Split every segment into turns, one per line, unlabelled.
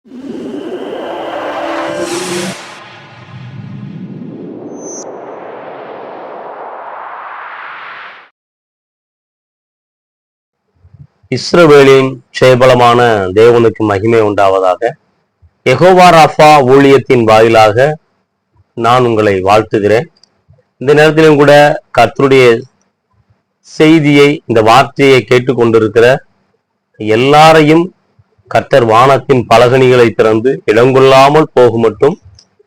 இஸ்ரவேலின் ஜெயபலமான தேவனுக்கு மகிமை உண்டாவதாக. யெகோவா ராஃபா ஊழியத்தின் வாயிலாக நான் உங்களை வாழ்த்துகிறேன். இந்த நேரத்திலும் கூட கர்த்தருடைய செய்தியை, இந்த வார்த்தையை கேட்டுக்கொண்டிருக்கிற எல்லாரையும் கர்த்தர் வானத்தின் பலகணிகளை திறந்து இடங்கொள்ளாமல் போகும் மட்டும்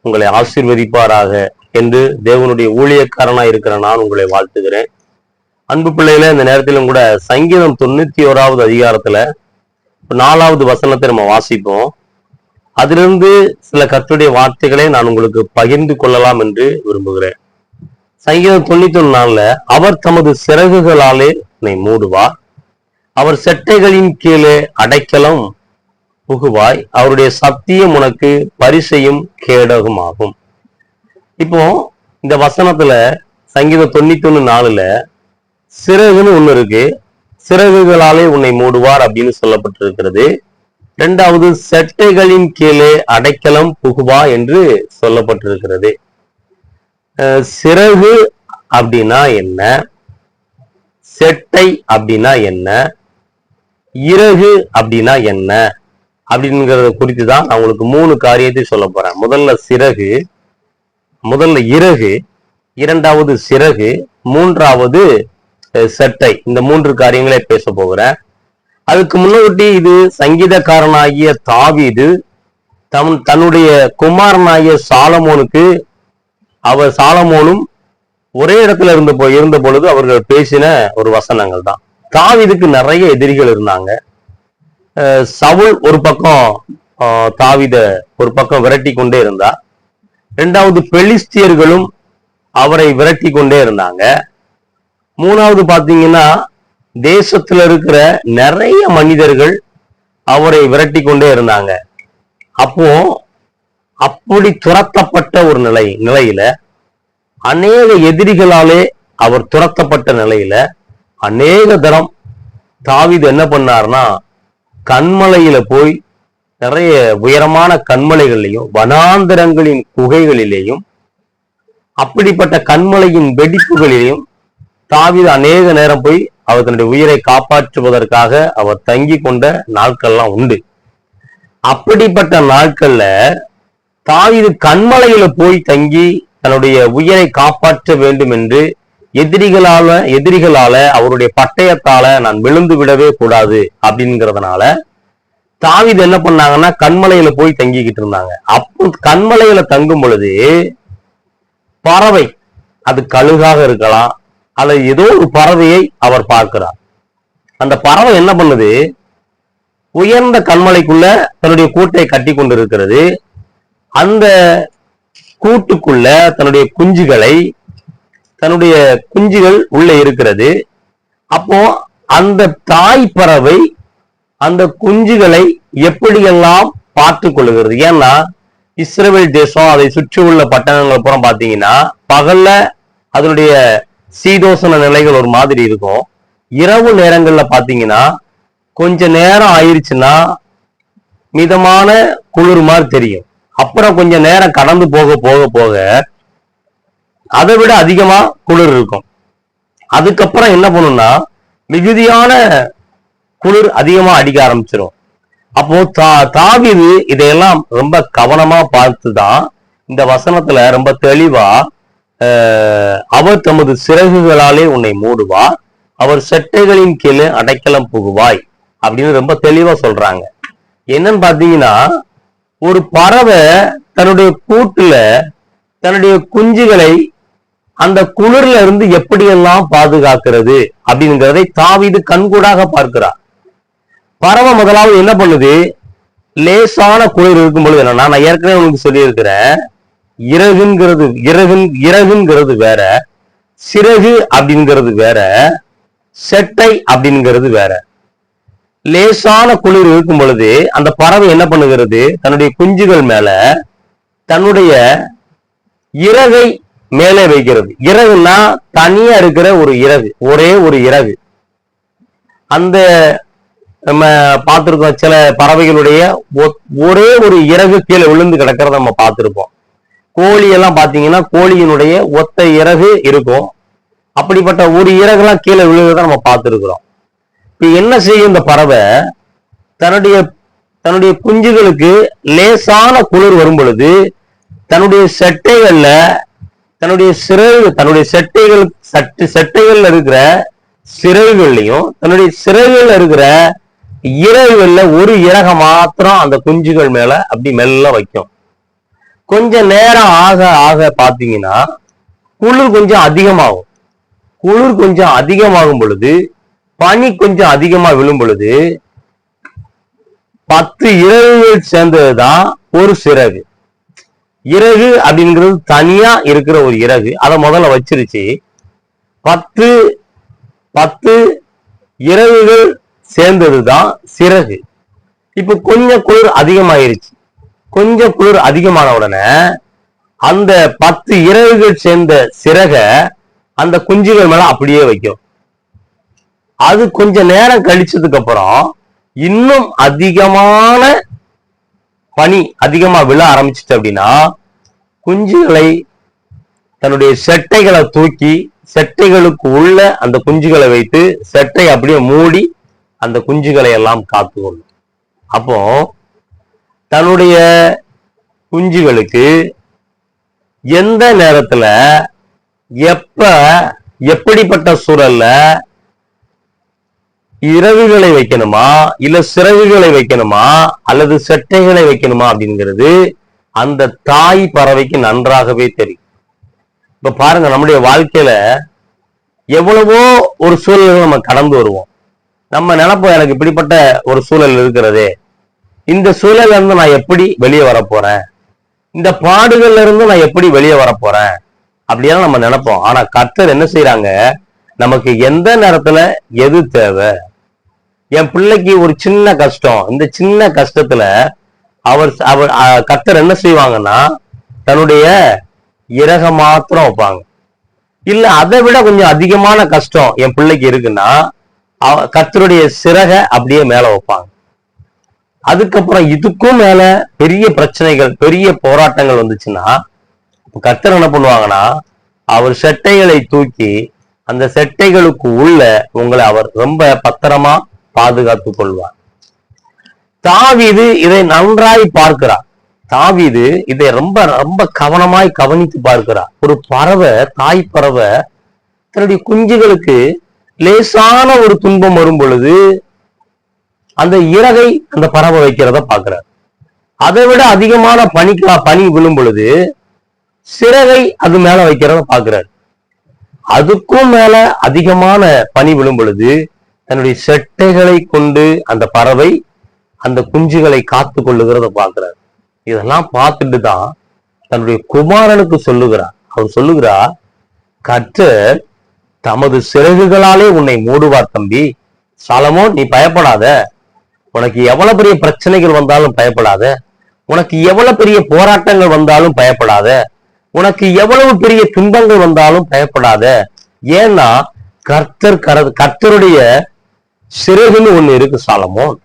உங்களை ஆசீர்வதிப்பாராக என்று தேவனுடைய ஊழியக்காரனாய் இருக்கிற நான் உங்களை வாழ்த்துகிறேன். அன்பு பிள்ளைகள, இந்த நேரத்திலும் கூட சங்கீதம் 91வது அதிகாரத்துல 4வது வசனத்தை நம்ம வாசிப்போம். அதிலிருந்து சில கர்த்தருடைய வார்த்தைகளை நான் உங்களுக்கு பகிர்ந்து கொள்ளலாம் என்று விரும்புகிறேன். சங்கீதம் 91:4 அவர் தமது சிறகுகளாலே என்னை மூடுவார், அவர் செட்டைகளின் கீழே அடைக்கலம் புகுவாய், அவருடைய சத்தியம் உனக்கு பரிசையும் கேடகமாகும். இப்போ இந்த வசனத்துல சங்கீதம் 91:4 சிறகுன்னு ஒண்ணு இருக்கு. சிறகுகளாலே உன்னை மூடுவார் அப்படின்னு சொல்லப்பட்டிருக்கிறது. இரண்டாவது, செட்டைகளின் கீழே அடைக்கலம் புகுவா என்று சொல்லப்பட்டிருக்கிறது. சிறகு அப்படின்னா என்ன, செட்டை அப்படின்னா என்ன, இறகு அப்படின்னா என்ன அப்படிங்கிறத குறித்து தான் நான் உங்களுக்கு 3 காரியத்தை சொல்ல போறேன். முதல்ல இறகு, இரண்டாவது சிறகு, மூன்றாவது செட்டை. இந்த 3 காரியங்களே பேச போகிறேன். அதுக்கு முன்னாடி இது சங்கீதக்காரனாகிய தாவீது தன்னுடைய குமாரனாகிய சாலமோனுக்கு, சாலமோனும் ஒரே இடத்துல இருந்த பொழுது அவர்கள் பேசின ஒரு வசனங்கள் தான். தாவீதுக்கு நிறைய எதிரிகள் இருந்தாங்க. சவுல் ஒரு பக்கம் தாவீத ஒரு பக்கம் விரட்டி கொண்டே இருந்தார். இரண்டாவது, பெலிஸ்தியர்களும் அவரை விரட்டி கொண்டே இருந்தாங்க. மூணாவது பாத்தீங்கன்னா, தேசத்துல இருக்கிற நிறைய மனிதர்கள் அவரை விரட்டி கொண்டே இருந்தாங்க. அப்படி துரத்தப்பட்ட ஒரு நிலையில அநேக எதிரிகளாலே அவர் துரத்தப்பட்ட நிலையில அநேக தரம் தாவீது என்ன பண்ணார்னா, கண்மலையில போய் நிறைய உயரமான கண்மலைகளிலையும் வனாந்தரங்களின் குகைகளிலேயும் அப்படிப்பட்ட கண்மலையின் வெடிப்புகளிலேயும் தாவீது அநேக நேரம் போய் அவர் தன்னுடைய உயிரை காப்பாற்றுவதற்காக அவர் தங்கி கொண்ட நாட்கள்லாம் உண்டு. அப்படிப்பட்ட நாட்கள்ல தாவீது கண்மலையில போய் தங்கி தன்னுடைய உயிரை காப்பாற்ற வேண்டும் என்று எதிரிகளால அவருடைய பட்டயத்தால நான் விழுந்து விடவே கூடாது அப்படிங்கிறதுனால தாவீது என்ன பண்ணாங்கன்னா, கண்மலையில போய் தங்கிக்கிட்டு இருந்தாங்க. அப்போ கண்மலையில தங்கும் பொழுது பறவை, அது கழுகாக இருக்கலாம் அல்லது ஏதோ ஒரு பறவையை அவர் பார்க்கிறார். அந்த பறவை என்ன பண்ணுது, உயர்ந்த கண்மலைக்குள்ள தன்னுடைய கூட்டை கட்டி கொண்டிருக்கிறது. அந்த கூட்டுக்குள்ள தன்னுடைய குஞ்சுகள் உள்ள இருக்கிறது. அப்போ அந்த தாய் பறவை அந்த குஞ்சுகளை எப்படியெல்லாம் பார்த்து கொள்ளுகிறது. ஏன்னா இஸ்ரவேல் தேசம், அதை சுற்றி உள்ள பட்டணங்கள் புறம் பாத்தீங்கன்னா பகல்ல அதனுடைய சீதோசன நிலைகள் ஒரு மாதிரி இருக்கும். இரவு நேரங்கள்ல பாத்தீங்கன்னா கொஞ்ச நேரம் ஆயிருச்சுன்னா மிதமான குளிர் மாதிரி தெரியும். அப்புறம் கொஞ்ச நேரம் கடந்து போக போக போக அதை விட அதிகமா குளிர் இருக்கும். அதுக்கப்புறம் என்ன பண்ணும்னா, மிகுதியான குளிர் அதிகமா அடிக்க ஆரம்பிச்சிடும். அப்போ தாவீது இதையெல்லாம் ரொம்ப கவனமா பார்த்துதான் இந்த வசனத்துல ரொம்ப தெளிவா அவர் தமது சிறகுகளாலே உன்னை மூடுவார், அவர் செட்டைகளின் கீழே அடைக்கலம் புகுவாய் அப்படின்னு ரொம்ப தெளிவா சொல்றாங்க. என்னன்னு பாத்தீங்கன்னா, ஒரு பறவை தன்னுடைய கூட்டுல தன்னுடைய குஞ்சுகளை அந்த குளிர்ல இருந்து எப்படியெல்லாம் பாதுகாக்கிறது அப்படிங்கிறதை தாவீது கண்கூடாக பார்க்கிறார். பறவை முதலாவது என்ன பண்ணுது, லேசான குளிர் இருக்கும் பொழுது என்னன்னா, நான் ஏற்கனவே உங்களுக்கு சொல்லியிருக்கிறேன், இறகுங்கிறது வேற, சிறகு அப்படிங்கிறது வேற, செட்டை அப்படிங்கிறது வேற. லேசான குளிர் இருக்கும் பொழுது அந்த பறவை என்ன பண்ணுகிறது, தன்னுடைய குஞ்சுகள் மேல தன்னுடைய இறகை மேலே வைக்கிறது. இறகுன்னா தனியா இருக்கிற ஒரு இறகு, ஒரே ஒரு இறகு. அந்த நம்ம பார்த்திருக்கோம். சில பறவைகளுடைய ஒரே ஒரு இறகு கீழே விழுந்து கிடக்கிறத நம்ம பார்த்திருப்போம். கோழி எல்லாம் பாத்தீங்கன்னா கோழியினுடைய ஒத்த இறகு இருக்கும். அப்படிப்பட்ட ஒரு இறகுலாம் கீழே விழுகிறத நம்ம பார்த்திருக்கிறோம். இப்ப என்ன செய்யும் இந்த பறவை? தன்னுடைய தன்னுடைய குஞ்சுகளுக்கு லேசான குளிர் வரும் பொழுது தன்னுடைய செட்டைகள்ல தன்னுடைய செட்டைகள்ல இருக்கிற சிறகுகள்லையும் தன்னுடைய சிறகுகள்ல இருக்கிற இறகுகள்ல ஒரு இறக மாத்திரம் அந்த குஞ்சுகள் மேல அப்படி மெல்ல வைக்கும். கொஞ்ச நேரம் ஆக ஆக பாத்தீங்கன்னா குளிர் கொஞ்சம் அதிகமாகும். குளிர் கொஞ்சம் அதிகமாகும் பொழுது, பனி கொஞ்சம் அதிகமா விழும் பொழுது 10 இறகுகள் சேர்ந்ததுதான் ஒரு சிறகு. இறகு அப்படிங்கிறது தனியா இருக்கிற ஒரு இறகு. அதை முதல்ல வச்சிருச்சு. 10 இறகுகள் சேர்ந்ததுதான் சிறகு. இப்ப கொஞ்சம் குளிர் அதிகமாயிருச்சு. கொஞ்சம் குளிர் அதிகமான உடனே அந்த 10 இறகுகள் சேர்ந்த சிறக அந்த குஞ்சுகள் மேல அப்படியே வைக்கும். அது கொஞ்ச நேரம் கழிச்சதுக்கு அப்புறம் இன்னும் அதிகமான பனி அதிகமா விழ ஆரம்பிச்சிட்டு அப்படின்னா குஞ்சுகளை தன்னுடைய செட்டைகளை தூக்கி செட்டைகளுக்கு உள்ள அந்த குஞ்சுகளை வைத்து செட்டை அப்படியே மூடி அந்த குஞ்சுகளை எல்லாம் காத்துக்கொள்ளும். அப்போ தன்னுடைய குஞ்சுகளுக்கு எந்த நேரத்துல எப்படிப்பட்ட சூழல்ல இறகுகளை வைக்கணுமா இல்ல சிறகுகளை வைக்கணுமா அல்லது செட்டைகளை வைக்கணுமா அப்படிங்கிறது அந்த தாய் பறவைக்கு நன்றாகவே தெரியும். இப்ப பாருங்க, நம்முடைய வாழ்க்கையில எவ்வளவோ ஒரு சூழல்கள் நம்ம கடந்து வருவோம். நம்ம நினைப்போம், எனக்கு இப்படிப்பட்ட ஒரு சூழல் இருக்கிறதே, இந்த சூழல்ல இருந்து நான் எப்படி வெளியே வரப்போறேன், இந்த பாடுகள்ல இருந்து நான் எப்படி வெளியே வரப்போறேன் அப்படியெல்லாம் நம்ம நினைப்போம். ஆனா கர்த்தர் என்ன செய்யறாங்க, நமக்கு எந்த நேரத்துல எது தேவை. என் பிள்ளைக்கு ஒரு சின்ன கஷ்டம், இந்த சின்ன கஷ்டத்துல கர்த்தர் என்ன செய்வாங்கன்னா தன்னுடைய இறக மாத்திரம் வைப்பாங்க. இல்ல அதை விட கொஞ்சம் அதிகமான கஷ்டம் என் பிள்ளைக்கு இருக்குன்னா கர்த்தருடைய சிறக அப்படியே மேல வைப்பாங்க. அதுக்கப்புறம் இதுக்கும் மேல பெரிய பிரச்சனைகள் பெரிய போராட்டங்கள் வந்துச்சுன்னா கர்த்தர் என்ன பண்ணுவாங்கன்னா அவர் செட்டைகளை தூக்கி அந்த செட்டைகளுக்கு உள்ள உங்களை அவர் ரொம்ப பத்திரமா பாதுகாத்துக் கொள்வார். தாவீது இதை நன்றாய் பார்க்கிறார். தாவீது இதை ரொம்ப ரொம்ப கவனமாய் கவனித்து பார்க்கிறார். ஒரு பறவை, தாய் பறவை தன்னுடைய குஞ்சுகளுக்கு லேசான ஒரு துன்பம் வரும் பொழுது அந்த இறகை அந்த பறவை வைக்கிறத பார்க்கிறார். அதை விட அதிகமான பனி விழும் பொழுது சிறகை அது மேல வைக்கிறத பார்க்கிறார். அதுக்கும் மேல அதிகமான பனி விழும் பொழுது தன்னுடைய செட்டைகளை கொண்டு அந்த பறவை அந்த குஞ்சுகளை காத்து கொள்ளுகிறத பார்க்கிறார். இதெல்லாம் பார்த்துட்டு தான் தன்னுடைய குமாரனுக்கு சொல்லுகிறார். அவர் சொல்லுகிறார், கர்த்தர் தமது சிறகுகளாலே உன்னை மூடுவார் தம்பி. சாலமோன், நீ பயப்படாத. உனக்கு எவ்வளவு பெரிய பிரச்சனைகள் வந்தாலும் பயப்படாத. உனக்கு எவ்வளவு பெரிய போராட்டங்கள் வந்தாலும் பயப்படாத. உனக்கு எவ்வளவு பெரிய துன்பங்கள் வந்தாலும் பயப்படாத. ஏன்னா கர்த்தருடைய சிறகுன்னு ஒண்ணு இருக்கு சாலமோன்.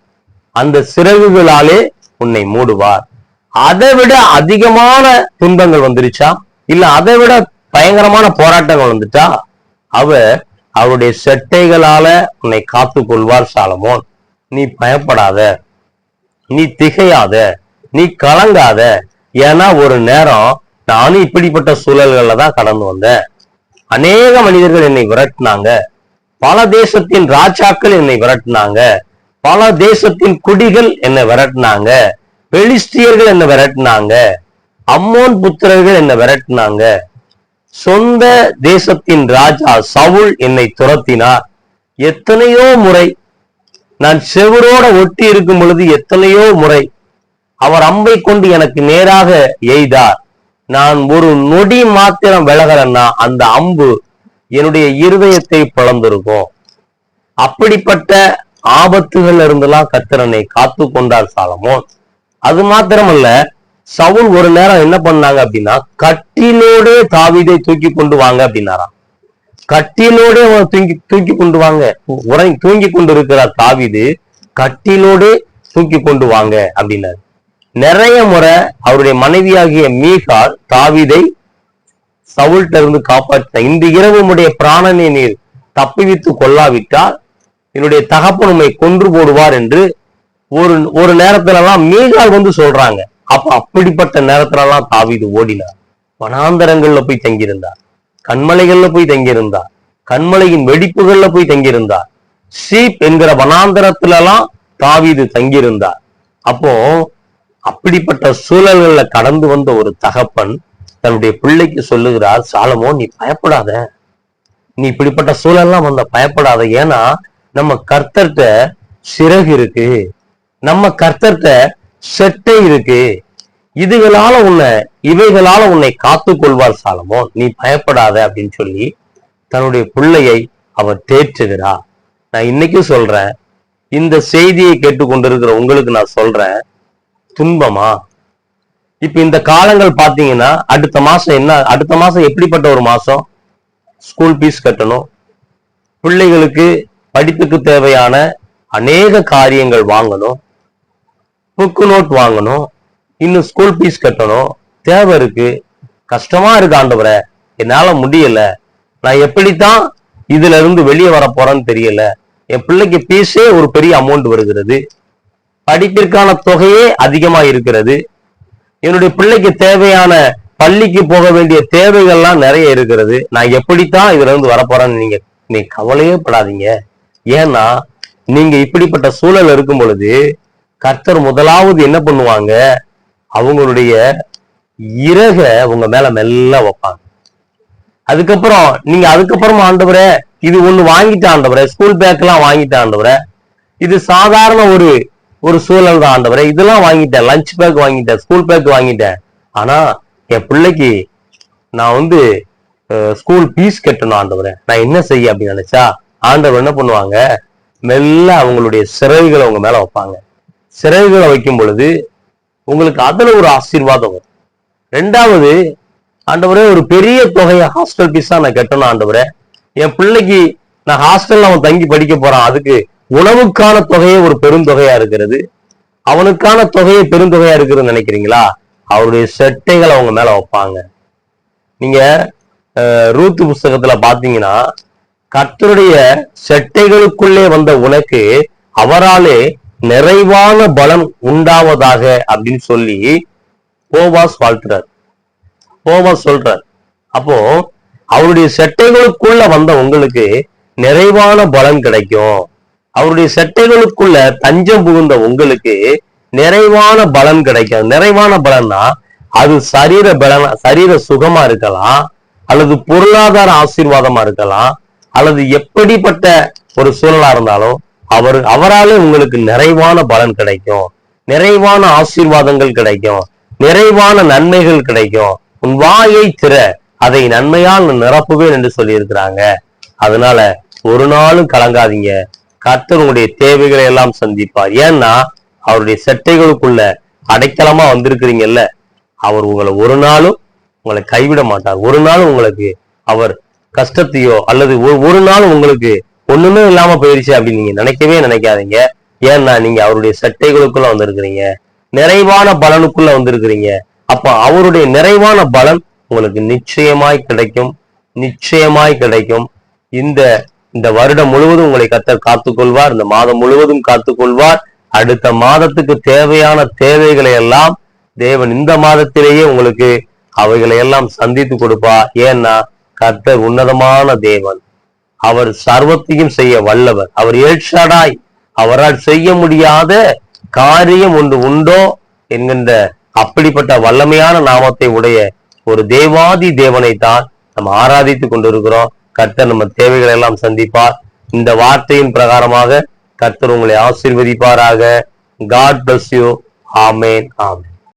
அந்த சிறகுகளாலே உன்னை மூடுவார். அதை விட அதிகமான துன்பங்கள் வந்துருச்சா இல்ல அதை விட பயங்கரமான போராட்டங்கள் வந்துட்டா அவருடைய செட்டைகளால உன்னை காத்து கொள்வார் சாலமோன். நீ பயப்படாத, நீ திகையாத, நீ கலங்காத. ஏன்னா ஒரு நேரம் நானும் இப்படிப்பட்ட சூழல்கள்ல தான் கடந்து வந்தேன். அநேக மனிதர்கள் என்னை விரட்டினாங்க. பல தேசத்தின் ராஜாக்கள் என்னை விரட்டினாங்க. பல தேசத்தின் குடிகள் என்னை விரட்டினாங்க. பெலிஸ்தியர்கள் என்னை விரட்டினாங்க. அம்மோன் புத்திரர்கள் என்னை விரட்டினாங்க. சொந்த தேசத்தின் ராஜா சவுல் என்னை துரத்தினார். எத்தனையோ முறை நான் செவரோட ஒட்டி இருக்கும் பொழுது எத்தனையோ முறை அவர் அம்பை கொண்டு எனக்கு நேராக எய்தார். நான் ஒரு நொடி மாத்திரம் விலகிறேன்னா அந்த அம்பு என்னுடைய இருதயத்தை பிளந்திருக்கும். அப்படிப்பட்ட ஆபத்துகள் இருந்தெல்லாம் கர்த்தரனை காத்து கொண்டார் சாலமோன். அது மாத்திரமல்ல, சவுல் ஒரு நேரம் என்ன பண்ணாங்க அப்படின்னா கட்டிலோட தாவீதை தூக்கி கொண்டு வாங்க அப்படின்னாராம். கட்டிலோட தூக்கி கொண்டு வாங்க. தூங்கி கொண்டு இருக்கிறார் தாவீது. கட்டிலோடு தூக்கி கொண்டு வாங்க அப்படின்னாரு. நிறைய முறை அவருடைய மனைவியாகிய மீகாள் தாவீதை சவுல்ட்ட இருந்து காப்பாற்ற, இந்த இரவு உம்முடைய பிராணனை நீர் தப்பிவித்து கொள்ளாவிட்டால் என்னுடைய தகப்பன் உம்மை கொன்று போடுவார் என்று ஒரு நேரத்துல எல்லாம் மீகாள் வந்து சொல்றாங்க. அப்ப அப்படிப்பட்ட நேரத்துல எல்லாம் தாவீது ஓடினார். வனாந்தரங்கள்ல போய் தங்கியிருந்தார், கண்மலைகள்ல போய் தங்கியிருந்தார், கண்மலையின் வெடிப்புகள்ல போய் தங்கியிருந்தார், சீப் என்கிற வனாந்தரத்துல எல்லாம் தாவீது தங்கியிருந்தார். அப்போ அப்படிப்பட்ட சூழல்கள்ல கடந்து வந்த ஒரு தகப்பன் தன்னுடைய பிள்ளைக்கு சொல்லுகிறார், சாலமோன் நீ பயப்படாத, நீ இப்படிப்பட்ட சூழல்லாம் வந்த பயப்படாத, ஏன்னா நம்ம கர்த்தர்ட்ட சிறகு இருக்கு, நம்ம கர்த்தர்ட்ட செட்டை இருக்கு, இவைகளால உன்னை காத்து கொள்வார் சாலமோன், நீ பயப்படாத அப்படின்னு சொல்லி தன்னுடைய பிள்ளையை அவர் தேற்றுகிறார். நான் இன்னைக்கும் சொல்றேன், இந்த செய்தியை கேட்டுக்கொண்டிருக்கிற உங்களுக்கு நான் சொல்றேன், துன்பமா இப்ப இந்த காலங்கள் பாத்தீங்கன்னா அடுத்த மாசம் எப்படிப்பட்ட ஒரு மாசம், ஸ்கூல் ஃபீஸ் கட்டணும், பிள்ளைகளுக்கு படிப்புக்கு தேவையான அநேக காரியங்கள் வாங்கணும், புக்கு நோட் வாங்கணும், இன்னும் ஸ்கூல் ஃபீஸ் கட்டணும், தேவை இருக்கு, கஷ்டமா இருக்கு ஆண்டவரே, என்னால முடியல, நான் எப்படித்தான் இதுல இருந்து வெளியே வர போறேன்னு தெரியல, என் பிள்ளைக்கு ஃபீஸே ஒரு பெரிய அமௌண்ட் வருகிறது, படிப்பிற்கான தொகையே அதிகமா இருக்கிறது, என்னுடைய பிள்ளைக்கு தேவையான பள்ளிக்கு போக வேண்டிய தேவைகள்லாம் நிறைய இருக்கிறது, நான் எப்படித்தான் இதுல இருந்து வரப்போறேன்னு நீ கவலையே படாதீங்க. ஏன்னா நீங்க இப்படிப்பட்ட சூழல் இருக்கும் பொழுது கர்த்தர் முதலாவது என்ன பண்ணுவாங்க, அவங்களுடைய இறக உங்க மேல மெல்ல வைப்பாங்க. அதுக்கப்புறம் ஆண்டவரே இது ஒண்ணு வாங்கிட்டேன் ஆண்டவரே, ஸ்கூல் பேக் எல்லாம் வாங்கிட்டேன் ஆண்டவரே, இது சாதாரண ஒரு சூழல் தான் ஆண்டவரே, இதெல்லாம் வாங்கிட்டேன், லஞ்ச் பேக் வாங்கிட்டேன், ஸ்கூல் பேக் வாங்கிட்டேன், ஆனா என் பிள்ளைக்கு நான் ஸ்கூல் ஃபீஸ் கட்டணும் ஆண்டவரே, நான் என்ன செய்ய அப்படின்னு நினைச்சா ஆண்டவர் என்ன பண்ணுவாங்க, மெல்ல அவங்களுடைய சிறகுகளை உங்க மேல வைப்பாங்க. சிறகுகளை வைக்கும் பொழுது உங்களுக்கு அதுல ஒரு ஆசீர்வாதம் வரும். ரெண்டாவது, ஆண்டவரே ஒரு பெரிய தொகையை ஹாஸ்டல் ஃபீஸா நான் கட்டணும் ஆண்டவரே, என் பிள்ளைக்கு நான் ஹாஸ்டல்ல அவன் தங்கி படிக்க போறான், அதுக்கு உணவுக்கான தொகையே ஒரு பெருந்தொகையா இருக்கிறது, அவனுக்கான தொகையை பெருந்தொகையா இருக்கிறதுன்னு நினைக்கிறீங்களா, அவருடைய செட்டைகளை அவங்க மேல வைப்பாங்க. நீங்க ரூத்து புஸ்தகத்துல பாத்தீங்கன்னா கர்த்தருடைய செட்டைகளுக்குள்ளே வந்த உனக்கு அவராலே நிறைவான பலன் உண்டாவதாக அப்படின்னு சொல்லி போவாஸ் சொல்றார். அப்போ அவருடைய செட்டைகளுக்குள்ள வந்த உங்களுக்கு நிறைவான பலன் கிடைக்கும், அவருடைய செட்டைகளுக்குள்ள தஞ்சம் புகுந்த உங்களுக்கு நிறைவான பலன் கிடைக்கும். நிறைவான பலன்னா அது சரீர சுகமா இருக்கலாம், அல்லது பொருளாதார ஆசீர்வாதமா இருக்கலாம், அல்லது எப்படிப்பட்ட ஒரு சூழலா இருந்தாலும் அவராலே உங்களுக்கு நிறைவான பலன் கிடைக்கும், நிறைவான ஆசீர்வாதங்கள் கிடைக்கும், நிறைவான நன்மைகள் கிடைக்கும். உன் வாயை திற, அதை நன்மையால் நிரப்புவேன் என்று சொல்லி இருக்கிறாங்க. அதனால ஒரு நாளும் கலங்காதீங்க, கர்த்தர் உங்களுடைய தேவைகளை எல்லாம் சந்திப்பார். ஏன்னா அவருடைய செட்டைகளுக்குள்ள அடைக்கலமா வந்திருக்கிறீங்கல்ல, அவர் ஒரு நாளும் உங்களை கைவிட மாட்டார். ஒரு நாளும் உங்களுக்கு அவர் கஷ்டத்தையோ அல்லது ஒரு நாளும் உங்களுக்கு ஒண்ணுமே இல்லாம போயிருச்சு அப்படின்னு நீங்க நினைக்காதீங்க. ஏன்னா நீங்க அவருடைய செட்டைகளுக்குள்ள வந்திருக்கிறீங்க, நிறைவான பலனுக்குள்ள வந்திருக்கிறீங்க. அப்ப அவருடைய நிறைவான பலன் உங்களுக்கு நிச்சயமாய் கிடைக்கும். இந்த வருடம் முழுவதும் உங்களை கர்த்தர் காத்துக்கொள்வார், இந்த மாதம் முழுவதும் காத்துக்கொள்வார். அடுத்த மாதத்துக்கு தேவையான தேவைகளை எல்லாம் தேவன் இந்த மாதத்திலேயே உங்களுக்கு அவைகளை எல்லாம் சந்தித்து கொடுப்பார். ஏன்னா கர்த்தர் உன்னதமான தேவன், அவர் சர்வத்தையும் செய்ய வல்லவர், அவர் எல்ஷடாய், அவரால் செய்ய முடியாத காரியம் ஒன்று உண்டோ என்கின்ற அப்படிப்பட்ட வல்லமையான நாமத்தை உடைய ஒரு தேவாதி தேவனை தான் நம்ம ஆராதித்து கொண்டிருக்கிறோம். கர்த்தர் நம்ம தேவைகளை எல்லாம் சந்திப்பார். இந்த வார்த்தையின் பிரகாரமாக கர்த்தர் உங்களை ஆசீர்வதிப்பாராக. God bless you. ஆமென்.